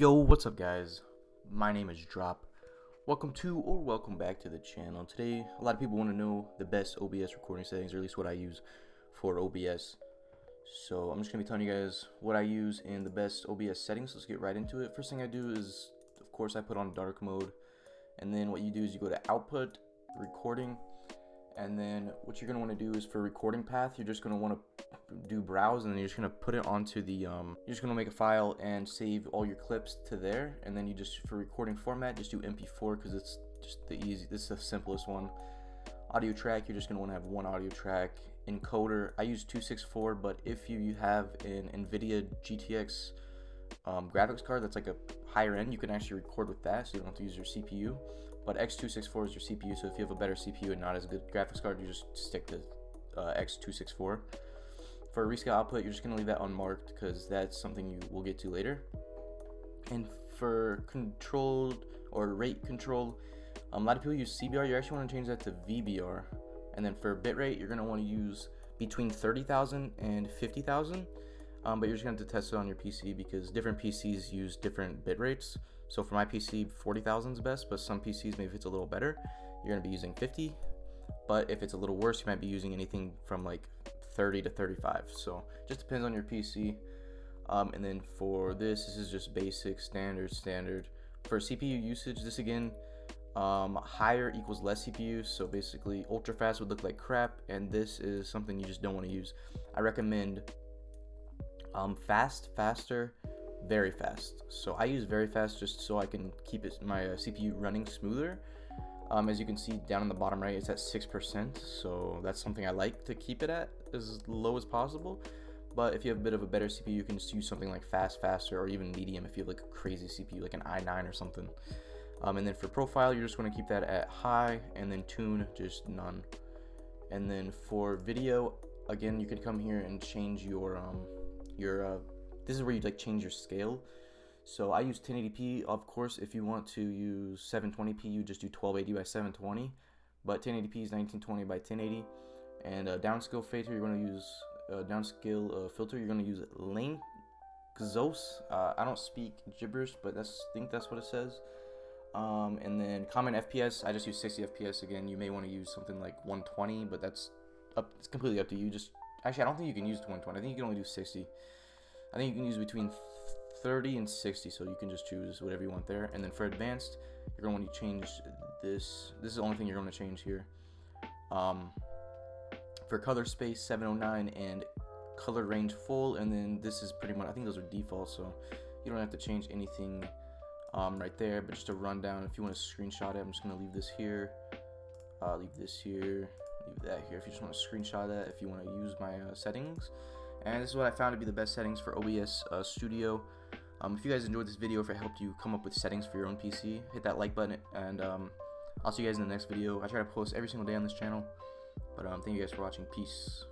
Yo, what's up guys? My name is Drop. Welcome to or welcome back to the channel. Today, a lot of people want to know the best OBS recording settings, or at least what I use for OBS. So I'm just going to be telling you guys what I use in the best OBS settings. Let's get right into it. First thing I do is, of course, I put on dark mode. And then what you do is you go to output, recording. And then what you're going to want to do is for recording path, you're just going to want to do browse, and then you're just going to put it onto the you're just going to make a file and save all your clips to there. And then you just, for recording format, just do MP4 because it's just this is the simplest one. Audio track, you're just going to want to have one audio track. Encoder, I use 264, but if you have an NVIDIA GTX graphics card that's like a higher end, you can actually record with that, so you don't have to use your CPU. But X264 is your CPU, so if you have a better CPU and not as good graphics card, you just stick to X264. For rescale output, you're just going to leave that unmarked because that's something you will get to later. And for controlled or rate control, a lot of people use CBR. You actually want to change that to VBR. And then for bitrate, you're going to want to use between 30,000 and 50,000. But you're just going to test it on your PC because different PCs use different bit rates. So for my PC, 40,000 is best, but some PCs, maybe if it's a little better, you're going to be using 50. But if it's a little worse, you might be using anything from like 30 to 35. So just depends on your PC. And then for this is just basic, standard. For CPU usage, this again, higher equals less CPU. So basically ultra fast would look like crap, and this is something you just don't want to use. I recommend faster, very fast. So I use very fast just so I can keep my CPU running smoother. As you can see down in the bottom right, it's at 6%, so that's something I like to keep it at as low as possible. But if you have a bit of a better CPU, you can just use something like faster, or even medium if you have like a crazy CPU like an i9 or something. And then for profile, you're just going to keep that at high, and then tune just none. And then for video, again, you can come here and change your this is where you like change your scale. So I use 1080p. Of course, if you want to use 720p, you just do 1280 by 720. But 1080p is 1920 by 1080. And downscale filter, you're going to use filter. You're going to use lane Xos. I don't speak gibberish, but I think that's what it says. And then common FPS, I just use 60 FPS. Again, you may want to use something like 120, but it's completely up to you. Actually, I don't think you can use 120. I think you can only do 60. I think you can use between 30 and 60, so you can just choose whatever you want there. And then for advanced, you're going to want to change this. This is the only thing you're going to change here. For color space, 709, and color range full. And then this is pretty much, I think those are default, so you don't have to change anything right there. But just a rundown, if you want to screenshot it, I'm just going to leave this here, leave this here, leave that here. If you just want to screenshot that, if you want to use my settings. And this is what I found to be the best settings for OBS Studio. If you guys enjoyed this video, if it helped you come up with settings for your own PC, hit that like button, and I'll see you guys in the next video. I try to post every single day on this channel. But thank you guys for watching. Peace.